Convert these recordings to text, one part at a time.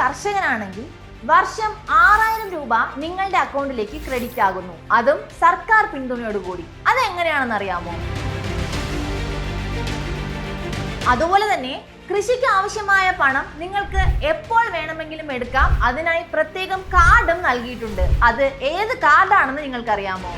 കർഷകനാണെങ്കിൽ വർഷം 6000 രൂപ നിങ്ങളുടെ അക്കൗണ്ടിലേക്ക് ക്രെഡിറ്റ് ആകുന്നു, അതും സർക്കാർ പിന്തുണയോടുകൂടി. അതെങ്ങനെയാണെന്ന് അറിയാമോ? അതുപോലെ തന്നെ കൃഷിക്ക് ആവശ്യമായ പണം നിങ്ങൾക്ക് എപ്പോൾ വേണമെങ്കിലും എടുക്കാം. അതിനായി പ്രത്യേകം കാർഡും നൽകിയിട്ടുണ്ട്. അത് ഏത് കാർഡാണെന്ന് നിങ്ങൾക്കറിയാമോ?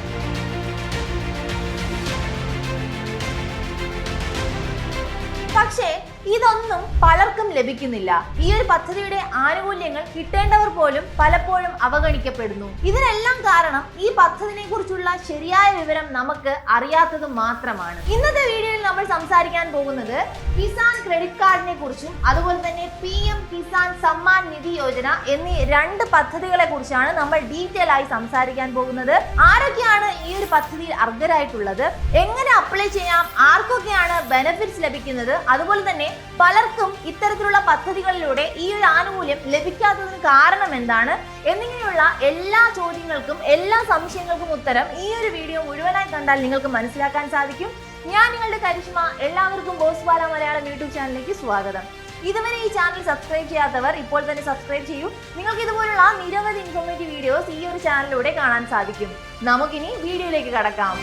പക്ഷേ ഇതൊന്നും പലർക്കും ലഭിക്കുന്നില്ല. ഈ ഒരു പദ്ധതിയുടെ ആനുകൂല്യങ്ങൾ കിട്ടേണ്ടവർ പോലും പലപ്പോഴും അവഗണിക്കപ്പെടുന്നു. ഇതിനെല്ലാം കാരണം ഈ പദ്ധതിയെ കുറിച്ചുള്ള ശരിയായ വിവരം നമുക്ക് അറിയാത്തത് മാത്രമാണ്. ഇന്നത്തെ വീഡിയോയിൽ നമ്മൾ സംസാരിക്കാൻ പോകുന്നത് കിസാൻ ക്രെഡിറ്റ് കാർഡിനെ കുറിച്ചും അതുപോലെ തന്നെ PM കിസാൻ സമ്മാൻ നിധി യോജന എന്നീ 2 പദ്ധതികളെ കുറിച്ചാണ് നമ്മൾ ഡീറ്റെയിൽ ആയി സംസാരിക്കാൻ പോകുന്നത്. ആരൊക്കെയാണ് ഈ ഒരു പദ്ധതിയിൽ അർഹരായിട്ടുള്ളത്, എങ്ങനെ അപ്ലൈ ചെയ്യാം, ആർക്കൊക്കെയാണ് ബെനിഫിറ്റ്സ് ലഭിക്കുന്നത്, അതുപോലെ തന്നെ പലർക്കും ഇത്തരത്തിലുള്ള പദ്ധതികളിലൂടെ ഈ ഒരു ആനുകൂല്യം ലഭിക്കാത്തതിന് കാരണം എന്താണ് എന്നിങ്ങനെയുള്ള എല്ലാ ചോദ്യങ്ങൾക്കും എല്ലാ സംശയങ്ങൾക്കും ഉത്തരം ഈ ഒരു വീഡിയോ മുഴുവനായി കണ്ടാൽ നിങ്ങൾക്ക് മനസ്സിലാക്കാൻ സാധിക്കും. ഞാൻ നിങ്ങളുടെ കരിഷ്മ. എല്ലാവർക്കും ബോസ് ബാല മലയാളം യൂട്യൂബ് ചാനലിലേക്ക് സ്വാഗതം. ഇതുവരെ ഈ ചാനൽ സബ്സ്ക്രൈബ് ചെയ്യാത്തവർ ഇപ്പോൾ തന്നെ സബ്സ്ക്രൈബ് ചെയ്യൂ. നിങ്ങൾക്ക് ഇതുപോലുള്ള നിരവധി ഇൻഫോർമേറ്റീവ് വീഡിയോസ് ഈ ഒരു ചാനലിലൂടെ കാണാൻ സാധിക്കും. നമുക്കിനി വീഡിയോയിലേക്ക് കടക്കാം.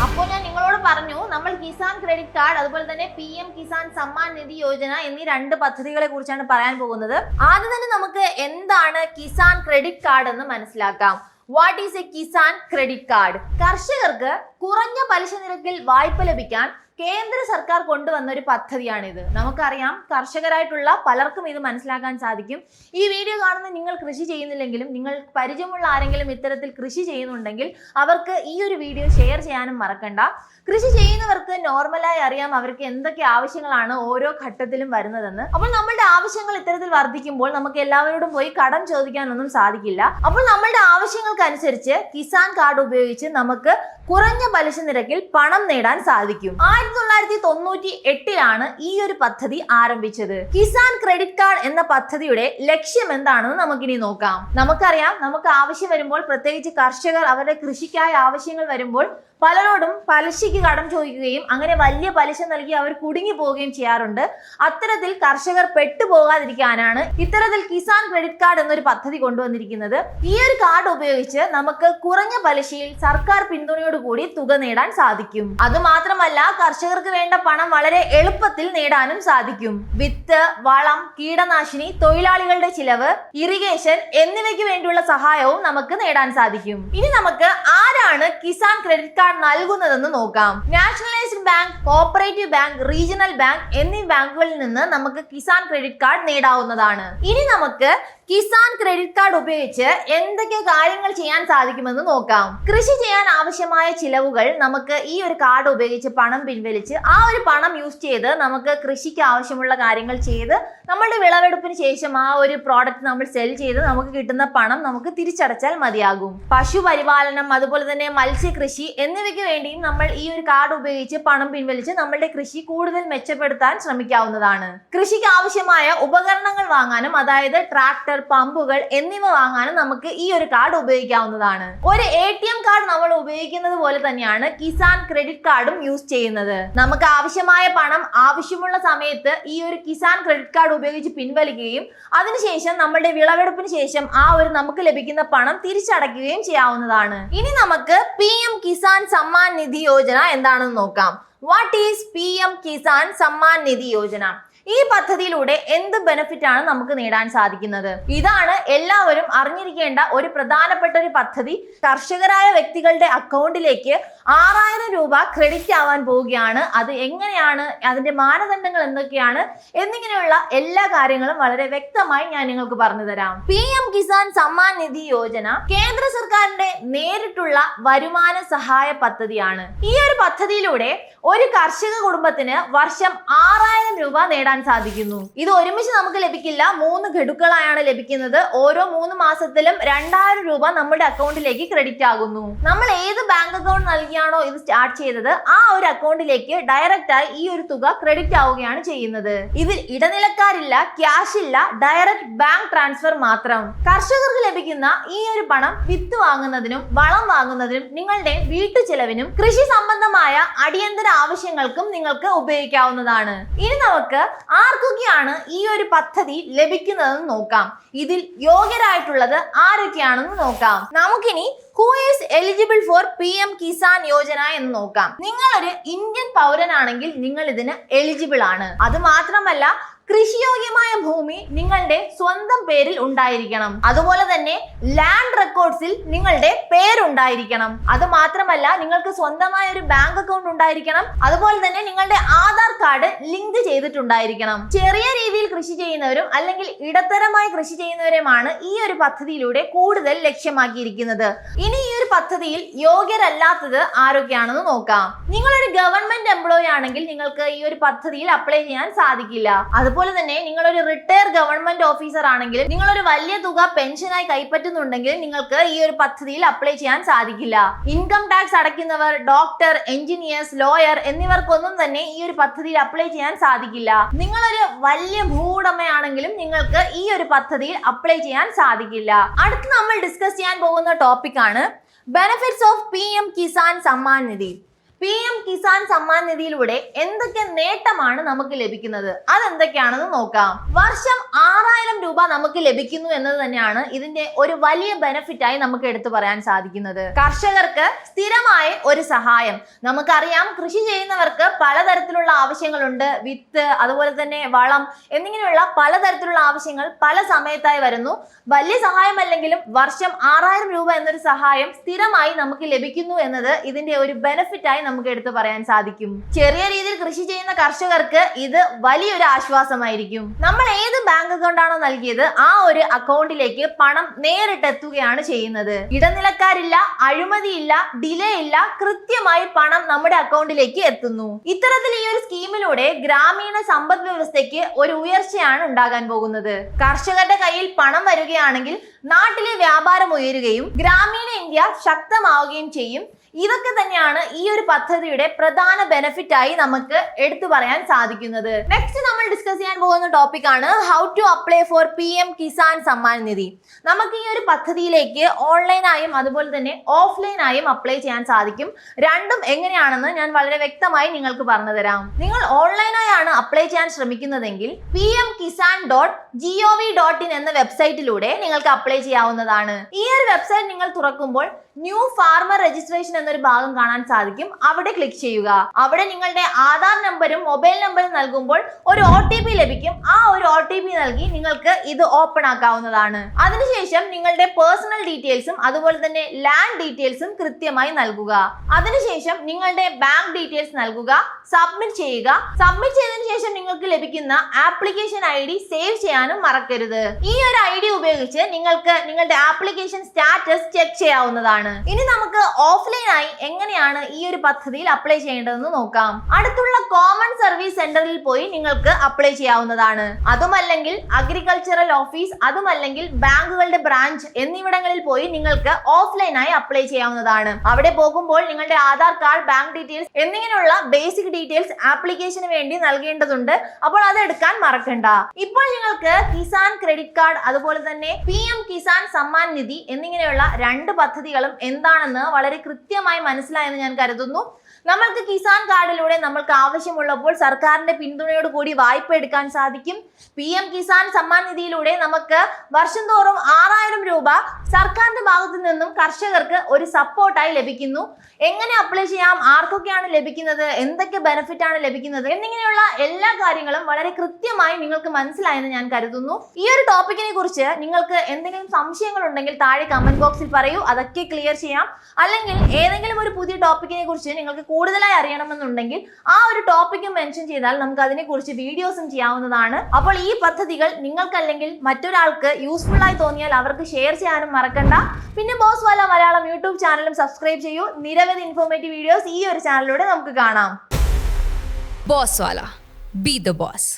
അപ്പോൾ ഞാൻ നിങ്ങളോട് പറഞ്ഞു, നമ്മൾ കിസാൻ ക്രെഡിറ്റ് കാർഡ് അതുപോലെ തന്നെ PM കിസാൻ സമ്മാൻ നിധി യോജന എന്നീ 2 പദ്ധതികളെ കുറിച്ചാണ് പറയാൻ പോകുന്നത്. ആദ്യം തന്നെ നമുക്ക് എന്താണ് കിസാൻ ക്രെഡിറ്റ് കാർഡ് എന്ന് മനസ്സിലാക്കാം. What is A Kisan credit card? കർഷകർക്ക് കുറഞ്ഞ പലിശ നിരക്കിൽ വായ്പ ലഭിക്കാൻ കേന്ദ്ര സർക്കാർ കൊണ്ടുവന്ന ഒരു പദ്ധതിയാണിത്. നമുക്കറിയാം, കർഷകരായിട്ടുള്ള പലർക്കും ഇത് മനസ്സിലാക്കാൻ സാധിക്കും. ഈ വീഡിയോ കാണുന്ന നിങ്ങൾ കൃഷി ചെയ്യുന്നില്ലെങ്കിലും നിങ്ങൾ പരിചയമുള്ള ആരെങ്കിലും ഇത്തരത്തിൽ കൃഷി ചെയ്യുന്നുണ്ടെങ്കിൽ അവർക്ക് ഈ ഒരു വീഡിയോ ഷെയർ ചെയ്യാനും മറക്കണ്ട. കൃഷി ചെയ്യുന്നവർക്ക് നോർമലായി അറിയാം അവർക്ക് എന്തൊക്കെ ആവശ്യങ്ങളാണ് ഓരോ ഘട്ടത്തിലും വരുന്നതെന്ന്. അപ്പോൾ നമ്മളുടെ ആവശ്യങ്ങൾ ഇത്തരത്തിൽ വർദ്ധിക്കുമ്പോൾ നമുക്ക് എല്ലാവരോടും പോയി കടം ചോദിക്കാനൊന്നും സാധിക്കില്ല. അപ്പോൾ നമ്മളുടെ ആവശ്യങ്ങൾക്കനുസരിച്ച് കിസാൻ കാർഡ് ഉപയോഗിച്ച് നമുക്ക് കുറഞ്ഞ പലിശ നിരക്കിൽ പണം നേടാൻ സാധിക്കും. 1998 ഈ ഒരു പദ്ധതി ആരംഭിച്ചത്. കിസാൻ ക്രെഡിറ്റ് കാർഡ് എന്ന പദ്ധതിയുടെ ലക്ഷ്യം എന്താണെന്ന് നമുക്കിനി നോക്കാം. നമുക്കറിയാം, നമുക്ക് ആവശ്യം വരുമ്പോൾ, പ്രത്യേകിച്ച് കർഷകർ അവരുടെ കൃഷിക്കായ ആവശ്യങ്ങൾ വരുമ്പോൾ പലരോടും പലിശയ്ക്ക് കടം ചോദിക്കുകയും അങ്ങനെ വലിയ പലിശ നൽകി അവർ കുടുങ്ങി പോവുകയും ചെയ്യാറുണ്ട്. അത്തരത്തിൽ കർഷകർ പെട്ടുപോകാതിരിക്കാനാണ് ഇത്തരത്തിൽ കിസാൻ ക്രെഡിറ്റ് കാർഡ് എന്നൊരു പദ്ധതി കൊണ്ടുവന്നിരിക്കുന്നത്. ഈ ഒരു കാർഡ് ഉപയോഗിച്ച് നമുക്ക് കുറഞ്ഞ പലിശയിൽ സർക്കാർ പിന്തുണയോടുകൂടി തുക നേടാൻ സാധിക്കും. അതുമാത്രമല്ല, കർഷകർക്ക് വേണ്ട പണം വളരെ എളുപ്പത്തിൽ നേടാനും സാധിക്കും. വിത്ത്, വളം, കീടനാശിനി, തൊഴിലാളികളുടെ ചിലവ്, ഇറിഗേഷൻ എന്നിവയ്ക്ക് വേണ്ടിയുള്ള സഹായവും നമുക്ക് നേടാൻ സാധിക്കും. ഇനി നമുക്ക് ആരാണ് കിസാൻ ക്രെഡിറ്റ് കാർഡ് നൽകുന്നതെന്ന് നോക്കാം. Nationalised bank, cooperative bank, regional bank എന്നീ ബാങ്കുകളിൽ നിന്ന് നമുക്ക് കിസാൻ ക്രെഡിറ്റ് കാർഡ് നേടാവുന്നതാണ്. ഇനി നമുക്ക് കിസാൻ ക്രെഡിറ്റ് കാർഡ് ഉപയോഗിച്ച് എന്തൊക്കെ കാര്യങ്ങൾ ചെയ്യാൻ സാധിക്കുമെന്ന് നോക്കാം. കൃഷി ചെയ്യാൻ ആവശ്യമായ ചിലവുകൾ നമുക്ക് ഈ ഒരു കാർഡ് ഉപയോഗിച്ച് പണം പിൻവലിച്ച് ആ ഒരു പണം യൂസ് ചെയ്ത് നമുക്ക് കൃഷിക്ക് ആവശ്യമുള്ള കാര്യങ്ങൾ ചെയ്ത് നമ്മളുടെ വിളവെടുപ്പിന് ശേഷം ആ ഒരു പ്രോഡക്റ്റ് നമ്മൾ സെൽ ചെയ്ത് നമുക്ക് കിട്ടുന്ന പണം നമുക്ക് തിരിച്ചടച്ചാൽ മതിയാകും. പശുപരിപാലനം, അതുപോലെ തന്നെ മത്സ്യകൃഷി എന്നിവയ്ക്ക് വേണ്ടിയും നമ്മൾ ഈ ഒരു കാർഡ് ഉപയോഗിച്ച് പണം പിൻവലിച്ച് നമ്മളുടെ കൃഷി കൂടുതൽ മെച്ചപ്പെടുത്താൻ ശ്രമിക്കാവുന്നതാണ്. കൃഷിക്ക് ആവശ്യമായ ഉപകരണങ്ങൾ വാങ്ങാനും, അതായത് ട്രാക്ടർ, പമ്പുകൾ എന്നിവ വാങ്ങാനും നമുക്ക് ഈ ഒരു കാർഡ് ഉപയോഗിക്കാവുന്നതാണ്. ഒരു ATM കാർഡ് നമ്മൾ ഉപയോഗിക്കുന്നത് പോലെ തന്നെയാണ് കിസാൻ ക്രെഡിറ്റ് കാർഡും യൂസ് ചെയ്യുന്നത്. നമുക്ക് ആവശ്യമായ പണം ആവശ്യമുള്ള സമയത്ത് ഈ ഒരു കിസാൻ ക്രെഡിറ്റ് കാർഡ് ഉപയോഗിച്ച് പിൻവലിക്കുകയും അതിനുശേഷം നമ്മളുടെ വിളവെടുപ്പിന് ശേഷം ആ ഒരു നമുക്ക് ലഭിക്കുന്ന പണം തിരിച്ചടയ്ക്കുകയും ചെയ്യാവുന്നതാണ്. ഇനി നമുക്ക് PM കിസാൻ സമ്മാൻ നിധി യോജന എന്താണെന്ന് നോക്കാം. What is PM Kisan Samman Nidhi Yojana? ഈ പദ്ധതിയിലൂടെ എന്ത് ബെനിഫിറ്റ് ആണ് നമുക്ക് നേടാൻ സാധിക്കുന്നത്? ഇതാണ് എല്ലാവരും അറിഞ്ഞിരിക്കേണ്ട ഒരു പ്രധാനപ്പെട്ട ഒരു പദ്ധതി. കർഷകരായ വ്യക്തികളുടെ അക്കൗണ്ടിലേക്ക് 6000 രൂപ ക്രെഡിറ്റ് ആവാൻ പോവുകയാണ്. അത് എങ്ങനെയാണ്, അതിന്റെ മാനദണ്ഡങ്ങൾ എന്തൊക്കെയാണ് എന്നിങ്ങനെയുള്ള എല്ലാ കാര്യങ്ങളും വളരെ വ്യക്തമായി ഞാൻ നിങ്ങൾക്ക് പറഞ്ഞു തരാം. PM കിസാൻ സമ്മാൻ നിധി യോജന കേന്ദ്ര സർക്കാരിന്റെ നേരിട്ടുള്ള വരുമാന സഹായ പദ്ധതിയാണ്. ഈ ഒരു പദ്ധതിയിലൂടെ ഒരു കർഷക കുടുംബത്തിന് വർഷം 6000 രൂപ നേടാൻ സാധിക്കുന്നു. ഇത് ഒരുമിച്ച് നമുക്ക് ലഭിക്കില്ല, 3 ഘടുക്കളായാണ് ലഭിക്കുന്നത്. ഓരോ 3 മാസത്തിലും 2000 രൂപ നമ്മുടെ അക്കൗണ്ടിലേക്ക് ക്രെഡിറ്റ് ആകുന്നു. നമ്മൾ ഏത് ബാങ്ക് അക്കൗണ്ട് നൽകിയാണോ ഇത് സ്റ്റാർട്ട് ചെയ്തത് ആ ഒരു അക്കൗണ്ടിലേക്ക് ഡയറക്റ്റ് ആയി ഈ ഒരു തുക ക്രെഡിറ്റ് ആവുകയാണ് ചെയ്യുന്നത്. ഇതിൽ ഇടനിലക്കാരില്ല, ക്യാഷ് ഇല്ല, ഡയറക്റ്റ് ബാങ്ക് ട്രാൻസ്ഫർ മാത്രം. കർഷകർക്ക് ലഭിക്കുന്ന ഈ ഒരു പണം വിത്ത് വാങ്ങുന്നതിനും വളം വാങ്ങുന്നതിനും നിങ്ങളുടെ വീട്ടു ചെലവിനും കൃഷി സംബന്ധമായ അടിയന്തര ആവശ്യങ്ങൾക്കും നിങ്ങൾക്ക് ഉപയോഗിക്കാവുന്നതാണ്. ഇനി നമുക്ക് ആർക്കൊക്കെയാണ് ഈ ഒരു പദ്ധതി ലഭിക്കുന്നതെന്ന് നോക്കാം. ഇതിൽ യോഗ്യരായിട്ടുള്ളത് ആരൊക്കെയാണെന്ന് നോക്കാം. നമുക്കിനി who is eligible for PM Kisan Yojana എന്ന് നോക്കാം. നിങ്ങളൊരു ഇന്ത്യൻ പൗരനാണെങ്കിൽ നിങ്ങൾ ഇതിന് എലിജിബിൾ ആണ്. അത് മാത്രമല്ല കൃഷിയോഗ്യമായ ഭൂമി നിങ്ങളുടെ സ്വന്തം പേരിൽ ഉണ്ടായിരിക്കണം. അതുപോലെ തന്നെ ലാൻഡ് റെക്കോർഡ്സിൽ നിങ്ങളുടെ പേരുണ്ടായിരിക്കണം. അത് മാത്രമല്ല നിങ്ങൾക്ക് സ്വന്തമായ ഒരു ബാങ്ക് അക്കൗണ്ട് ഉണ്ടായിരിക്കണം. അതുപോലെ തന്നെ നിങ്ങളുടെ ആധാർ കാർഡ് ലിങ്ക് ചെയ്തിട്ടുണ്ടായിരിക്കണം. ചെറിയ രീതിയിൽ കൃഷി ചെയ്യുന്നവരും അല്ലെങ്കിൽ ഇടത്തരമായി കൃഷി ചെയ്യുന്നവരുമാണ് ഈ ഒരു പദ്ധതിയിലൂടെ കൂടുതൽ ലക്ഷ്യമാക്കിയിരിക്കുന്നത്. ഇനി ഈ ഒരു പദ്ധതിയിൽ യോഗ്യരല്ലാത്തത് ആരൊക്കെയാണെന്ന് നോക്കാം. നിങ്ങളൊരു ഗവൺമെന്റ് എംപ്ലോയി ആണെങ്കിൽ നിങ്ങൾക്ക് ഈ ഒരു പദ്ധതിയിൽ അപ്ലൈ ചെയ്യാൻ സാധിക്കില്ല. അതുപോലെ തന്നെ നിങ്ങളൊരു റിട്ടയർ ഗവൺമെന്റ് ഓഫീസർ ആണെങ്കിൽ നിങ്ങളൊരു വലിയ തുക പെൻഷനായി കൈപ്പറ്റുന്നുണ്ടെങ്കിൽ നിങ്ങൾക്ക് ഈ ഒരു പദ്ധതിയിൽ അപ്ലൈ ചെയ്യാൻ സാധിക്കില്ല. ഇൻകം ടാക്സ് അടയ്ക്കുന്നവർ, ഡോക്ടർ, എഞ്ചിനീയേഴ്സ്, ലോയർ എന്നിവർക്കൊന്നും തന്നെ ഈ ഒരു പദ്ധതിയിൽ അപ്ലൈ ചെയ്യാൻ സാധിക്കില്ല. നിങ്ങളൊരു വലിയ ഭൂവുടമയാണെങ്കിലും നിങ്ങൾക്ക് ഈ ഒരു പദ്ധതിയിൽ അപ്ലൈ ചെയ്യാൻ സാധിക്കില്ല. അടുത്ത് നമ്മൾ ഡിസ്കസ് ചെയ്യാൻ പോകുന്ന ടോപ്പിക് ആണ് benefits of PM Kisan Samman Nidhi. PM Kisan Samman നിധിയിലൂടെ എന്തൊക്കെ നേട്ടമാണ് നമുക്ക് ലഭിക്കുന്നത്, അതെന്തൊക്കെയാണെന്ന് നോക്കാം. വർഷം 6000 രൂപ നമുക്ക് ലഭിക്കുന്നു എന്നത് തന്നെയാണ് ഇതിന്റെ ഒരു വലിയ ബെനിഫിറ്റ് ആയി നമുക്ക് എടുത്തു പറയാൻ സാധിക്കുന്നത്. കർഷകർക്ക് സ്ഥിരമായ ഒരു സഹായം. നമുക്കറിയാം കൃഷി ചെയ്യുന്നവർക്ക് പലതരത്തിലുള്ള ആവശ്യങ്ങളുണ്ട്. വിത്ത്, അതുപോലെ തന്നെ വളം എന്നിങ്ങനെയുള്ള പലതരത്തിലുള്ള ആവശ്യങ്ങൾ പല സമയത്തായി വരുന്നു. വലിയ സഹായമല്ലെങ്കിലും വർഷം 6000 രൂപ എന്നൊരു സഹായം സ്ഥിരമായി നമുക്ക് ലഭിക്കുന്നു എന്നത് ഇതിന്റെ ഒരു ബെനിഫിറ്റ് ആയി നമുക്ക് എടുത്തു പറയാൻ സാധിക്കും. ചെറിയ രീതിയിൽ കൃഷി ചെയ്യുന്ന കർഷകർക്ക് ഇത് വലിയൊരു ആശ്വാസമായിരിക്കും. നമ്മൾ ഏത് ബാങ്ക് അക്കൗണ്ട് ആണോ നൽകിയത് ആ ഒരു അക്കൗണ്ടിലേക്ക് പണം നേരിട്ട് എത്തുകയാണ് ചെയ്യുന്നത്. ഇടനിലക്കാരില്ല, അഴിമതിയില്ല, ഡിലേ ഇല്ല, കൃത്യമായി പണം നമ്മുടെ അക്കൗണ്ടിലേക്ക് എത്തുന്നു. ഇത്തരത്തിൽ ഈ ഒരു സ്കീമിലൂടെ ഗ്രാമീണ സമ്പദ് വ്യവസ്ഥയ്ക്ക് ഒരു ഉയർച്ചയാണ് ഉണ്ടാകാൻ പോകുന്നത്. കർഷകരുടെ കയ്യിൽ പണം വരികയാണെങ്കിൽ നാട്ടിലെ വ്യാപാരം ഉയരുകയും ഗ്രാമീണ ഇന്ത്യ ശക്തമാവുകയും ചെയ്യും. ഇതൊക്കെ തന്നെയാണ് ഈ ഒരു പദ്ധതിയുടെ പ്രധാന ബെനിഫിറ്റ് ആയി നമുക്ക് എടുത്തു പറയാൻ സാധിക്കുന്നത്. നെക്സ്റ്റ് നമ്മൾ ഡിസ്കസ് ചെയ്യാൻ പോകുന്ന ടോപ്പിക് ആണ് how to apply for PM Kisan Samman Nidhi. നമുക്ക് ഈ ഒരു പദ്ധതിയിലേക്ക് ഓൺലൈനായും അതുപോലെ തന്നെ ഓഫ്ലൈനായും അപ്ലൈ ചെയ്യാൻ സാധിക്കും. രണ്ടും എങ്ങനെയാണെന്ന് ഞാൻ വളരെ വ്യക്തമായി നിങ്ങൾക്ക് പറഞ്ഞു തരാം. നിങ്ങൾ ഓൺലൈനായാണ് അപ്ലൈ ചെയ്യാൻ ശ്രമിക്കുന്നതെങ്കിൽ pmkisan.gov.in എന്ന വെബ്സൈറ്റിലൂടെ നിങ്ങൾക്ക് അപ്ലൈ ചെയ്യാവുന്നതാണ്. ഈ ഒരു വെബ്സൈറ്റ് നിങ്ങൾ തുറക്കുമ്പോൾ ന്യൂ ഫാർമർ രജിസ്ട്രേഷൻ എന്നൊരു ഭാഗം കാണാൻ സാധിക്കും. അവിടെ ക്ലിക്ക് ചെയ്യുക. അവിടെ നിങ്ങളുടെ ആധാർ നമ്പറും മൊബൈൽ നമ്പറും നൽകുമ്പോൾ ഒരു OTP ലഭിക്കും. ആ ഒരു OTP നൽകി നിങ്ങൾക്ക് ഇത് ഓപ്പൺ ആക്കാവുന്നതാണ്. അതിനുശേഷം നിങ്ങളുടെ പേഴ്സണൽ ഡീറ്റെയിൽസും അതുപോലെ തന്നെ ലാൻഡ് ഡീറ്റെയിൽസും കൃത്യമായി നൽകുക. അതിനുശേഷം നിങ്ങളുടെ ബാങ്ക് ഡീറ്റെയിൽസ് നൽകുക, സബ്മിറ്റ് ചെയ്യുക. സബ്മിറ്റ് ചെയ്തതിനു ശേഷം നിങ്ങൾക്ക് ലഭിക്കുന്ന ആപ്ലിക്കേഷൻ ID സേവ് ചെയ്യാനും മറക്കരുത്. ഈ ഒരു ID ഉപയോഗിച്ച് നിങ്ങൾക്ക് നിങ്ങളുടെ ആപ്ലിക്കേഷൻ സ്റ്റാറ്റസ് ചെക്ക് ചെയ്യാവുന്നതാണ്. ഇനി നമുക്ക് ഓഫ്ലൈനായി എങ്ങനെയാണ് ഈ ഒരു പദ്ധതിയിൽ അപ്ലൈ ചെയ്യേണ്ടതെന്ന് നോക്കാം. അടുത്തുള്ള കോമൺ സർവീസ് സെന്ററിൽ പോയി നിങ്ങൾക്ക് അപ്ലൈ ചെയ്യാവുന്നതാണ്. അതുമല്ലെങ്കിൽ അഗ്രികൾച്ചറൽ ഓഫീസ്, അതുമല്ലെങ്കിൽ ബാങ്കുകളുടെ ബ്രാഞ്ച് എന്നിവിടങ്ങളിൽ പോയി നിങ്ങൾക്ക് ഓഫ്ലൈനായി അപ്ലൈ ചെയ്യാവുന്നതാണ്. അവിടെ പോകുമ്പോൾ നിങ്ങളുടെ ആധാർ കാർഡ്, ബാങ്ക് ഡീറ്റെയിൽസ് എന്നിങ്ങനെയുള്ള ബേസിക് ഡീറ്റെയിൽസ് ആപ്ലിക്കേഷന് വേണ്ടി നൽകേണ്ടതുണ്ട്. അപ്പോൾ അത് എടുക്കാൻ മറക്കണ്ട. ഇപ്പോൾ നിങ്ങൾക്ക് കിസാൻ ക്രെഡിറ്റ് കാർഡ് അതുപോലെ തന്നെ PM കിസാൻ സമ്മാൻ നിധി എന്നിങ്ങനെയുള്ള രണ്ട് പദ്ധതികളും എന്താണെന്ന് വളരെ കൃത്യമായി മനസ്സിലായെന്ന് ഞാൻ കരുതുന്നു. നമ്മൾക്ക് കിസാൻ കാർഡിലൂടെ നമ്മൾക്ക് ആവശ്യമുള്ളപ്പോൾ സർക്കാരിന്റെ പിന്തുണയോട് കൂടി വായ്പ എടുക്കാൻ സാധിക്കും. PM കിസാൻ സമ്മാൻ നിധിയിലൂടെ നമുക്ക് വർഷം തോറും 6000 രൂപ സർക്കാരിന്റെ ഭാഗത്തു നിന്നും കർഷകർക്ക് ഒരു സപ്പോർട്ടായി ലഭിക്കുന്നു. എങ്ങനെ അപ്ലൈ ചെയ്യാം, ആർക്കൊക്കെയാണ് ലഭിക്കുന്നത്, എന്തൊക്കെ ബെനിഫിറ്റ് ആണ് ലഭിക്കുന്നത് എന്നിങ്ങനെയുള്ള എല്ലാ കാര്യങ്ങളും വളരെ കൃത്യമായി നിങ്ങൾക്ക് മനസ്സിലായെന്ന് ഞാൻ കരുതുന്നു. ഈ ഒരു ടോപ്പിക്കിനെ കുറിച്ച് നിങ്ങൾക്ക് എന്തെങ്കിലും സംശയങ്ങൾ ഉണ്ടെങ്കിൽ താഴെ കമന്റ് ബോക്സിൽ പറയൂ, അതൊക്കെ ക്ലിയർ ചെയ്യാം. അല്ലെങ്കിൽ ഏതെങ്കിലും ഒരു പുതിയ ടോപ്പിക്കിനെ കുറിച്ച് നിങ്ങൾക്ക് കൂടുതലായി അറിയണമെന്നുണ്ടെങ്കിൽ ആ ഒരു ടോപ്പിക്ക് മെൻഷൻ ചെയ്താൽ നമുക്ക് അതിനെക്കുറിച്ച് വീഡിയോസും ചെയ്യാവുന്നതാണ്. അപ്പോൾ ഈ പദ്ധതികൾ നിങ്ങൾക്കല്ലെങ്കിൽ മറ്റൊരാൾക്ക് യൂസ്ഫുൾ ആയി തോന്നിയാൽ അവർക്ക് ഷെയർ ചെയ്യാനും മറക്കണ്ട. പിന്നെ ബോസ് വാല മലയാളം യൂട്യൂബ് ചാനലും സബ്സ്ക്രൈബ് ചെയ്യൂ. നിരവധി ഇൻഫോർമേറ്റീവ് വീഡിയോസ് ഈ ഒരു ചാനലിലൂടെ നമുക്ക് കാണാം. Boss Wala, be the boss.